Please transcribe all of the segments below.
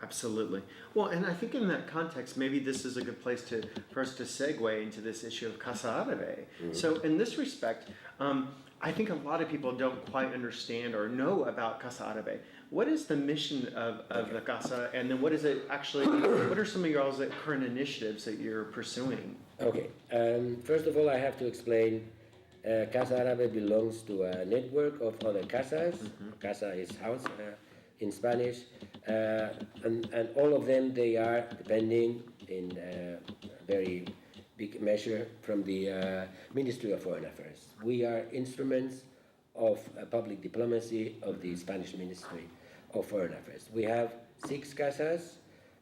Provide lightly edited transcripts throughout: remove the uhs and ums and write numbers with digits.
Absolutely. Well, and I think in that context, maybe this is a good place for us to segue into this issue of Casa Arabe. So, in this respect, I think a lot of people don't quite understand or know about Casa Arabe. What is the mission of the Casa, and then what is it actually? What are some of your all's current initiatives that you're pursuing? Okay. First of all, I have to explain. Casa Arabe belongs to a network of other casas. Casa is house in Spanish, and all of them they are depending in very big measure from the Ministry of Foreign Affairs. We are instruments of public diplomacy of the Spanish Ministry of Foreign Affairs. We have 6 casas,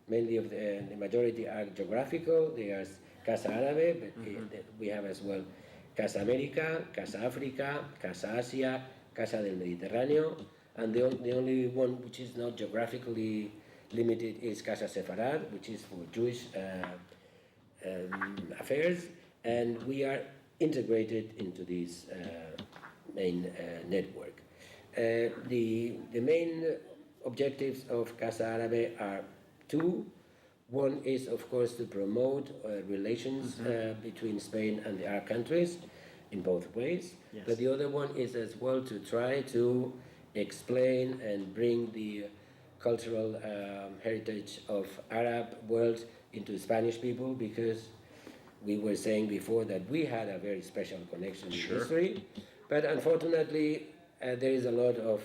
mainly of the majority are geographical. They are Casa Arabe, but we have as well Casa América, Casa África, Casa Asia, Casa del Mediterráneo, and the only one which is not geographically limited is Casa Sefarad, which is for Jewish affairs, and we are integrated into this main network. The main objectives of Casa Arabe are 2. One is, of course, to promote relations between Spain and the Arab countries in both ways. Yes. But the other one is as well to try to explain and bring the cultural heritage of Arab world into Spanish people, because we were saying before that we had a very special connection in history, but unfortunately there is a lot of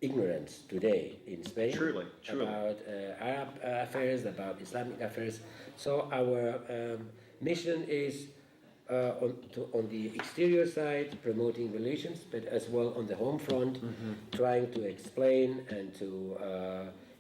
ignorance today in Spain about Arab affairs, about Islamic affairs. So our mission is on the exterior side, promoting relations, but as well on the home front, trying to explain and to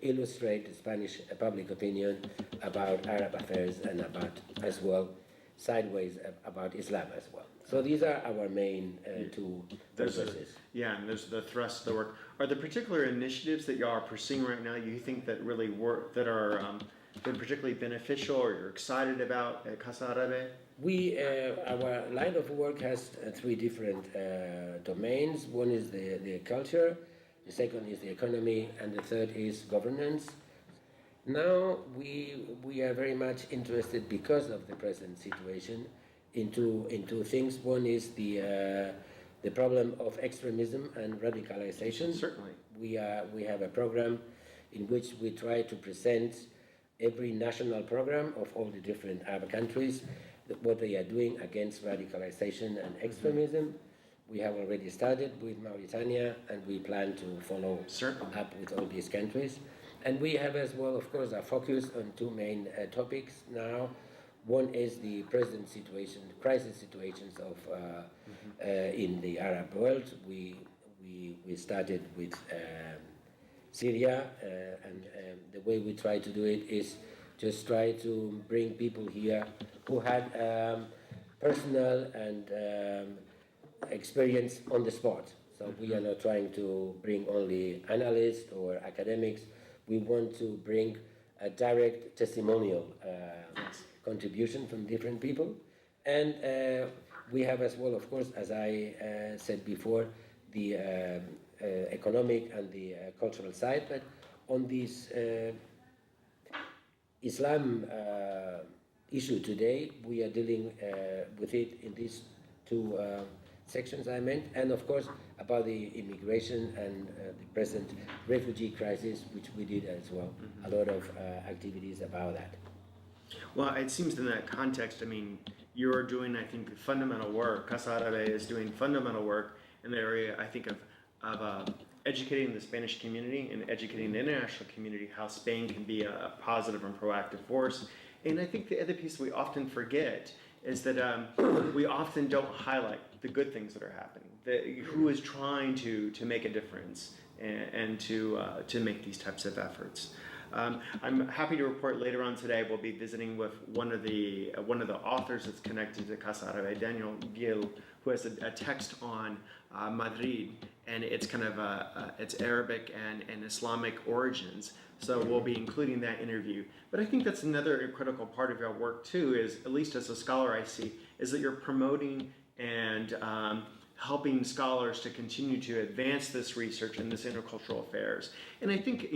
illustrate the Spanish public opinion about Arab affairs and about as well sideways about Islam as well. So these are our main 2 purposes. And there's the thrust of the work. Are there particular initiatives that you are pursuing right now you think that really work, that are been particularly beneficial or you're excited about at Casa Arabe? Our line of work has 3 different domains. One is the culture, the second is the economy, and the third is governance. Now we are very much interested, because of the present situation, into things. One is the problem of extremism and radicalization. Certainly. We have a program in which we try to present every national program of all the different Arab countries, what they are doing against radicalization and extremism. We have already started with Mauritania, and we plan to follow up with all these countries. And we have as well, of course, a focus on 2 main topics now. One is the present situation, the crisis situations of in the Arab world. We started with Syria, and the way we try to do it is just try to bring people here who had personal and experience on the spot. So we are not trying to bring only analysts or academics. We want to bring a direct testimonial contribution from different people. And we have as well, of course, as I said before, the economic and the cultural side. But on this Islam issue today, we are dealing with it in these 2 sections I meant, and of course about the immigration and the present refugee crisis, which we did as well. A lot of activities about that. Well, it seems in that context, I mean, you're doing, I think, fundamental work. Casa Arabe is doing fundamental work in the area, I think, of educating the Spanish community and educating the international community how Spain can be a positive and proactive force. And I think the other piece we often forget is that we often don't highlight the good things that are happening, who is trying to make a difference and to make these types of efforts. I'm happy to report later on today we'll be visiting with one of the authors that's connected to Casa Arabe, Daniel Gil, who has a text on Madrid, and it's kind of it's Arabic and Islamic origins. So we'll be including that interview. But I think that's another critical part of your work too, is, at least as a scholar I see, is that you're promoting and helping scholars to continue to advance this research and this intercultural affairs. And I think,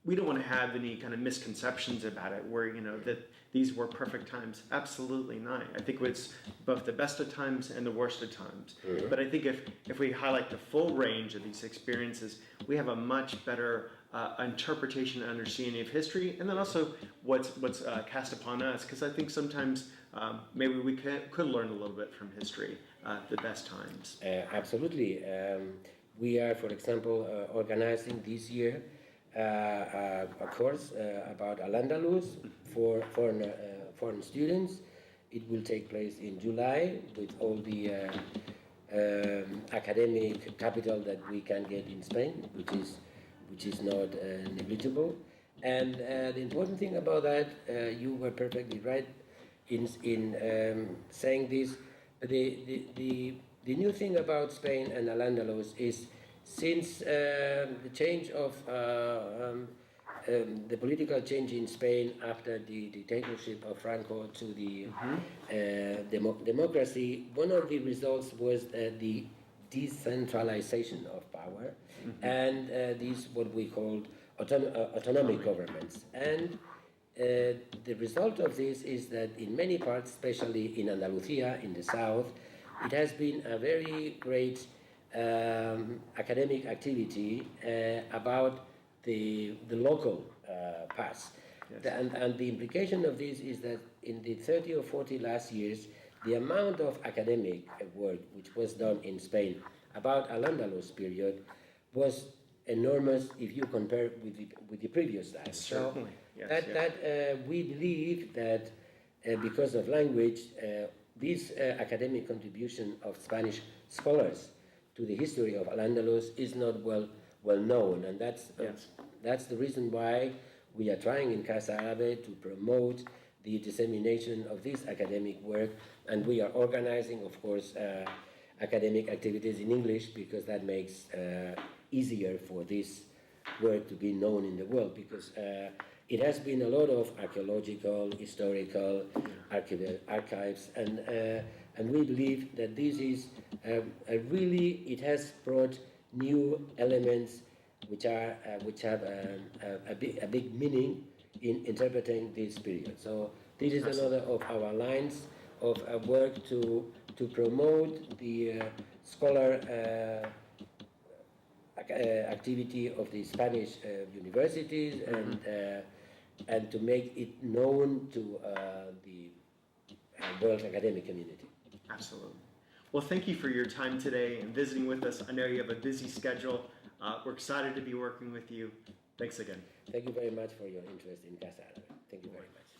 we don't want to have any kind of misconceptions about it where, that these were perfect times. Absolutely not. I think it's both the best of times and the worst of times. But I think if we highlight the full range of these experiences, we have a much better interpretation and understanding of history, and then also what's cast upon us, because I think sometimes maybe we could learn a little bit from history, the best times. Absolutely. We are, for example, organizing this year a course about Al-Andalus for foreign students. It will take place in July with all the academic capital that we can get in Spain, which is not negligible. And the important thing about that, you were perfectly right in saying this. The new thing about Spain and Al-Andalus is, since the change of the political change in Spain after the dictatorship of Franco to the democracy, one of the results was the decentralization of power, and these what we called autonomic governments. And the result of this is that in many parts, especially in Andalusia, in the south, it has been a very great academic activity about the local past. Yes. And the implication of this is that in the 30 or 40 last years, the amount of academic work which was done in Spain about Al-Andalus period was enormous if you compare with the previous times. Certainly. So that we believe that because of language, this academic contribution of Spanish scholars to the history of Al-Andalus is not well known, and that's the reason why we are trying in Casa Arabe to promote the dissemination of this academic work, and we are organizing, of course, academic activities in English, because that makes easier for this work to be known in the world, because it has been a lot of archaeological, historical archives, and we believe that this is really, it has brought new elements which have a big meaning in interpreting this period. So this is another of our lines of work to promote the scholar activity of the Spanish universities, and to make it known to the world academic community. Absolutely. Well, thank you for your time today and visiting with us. I know you have a busy schedule. We're excited to be working with you. Thanks again. Thank you very much for your interest in Casa Arabe. Thank you very much.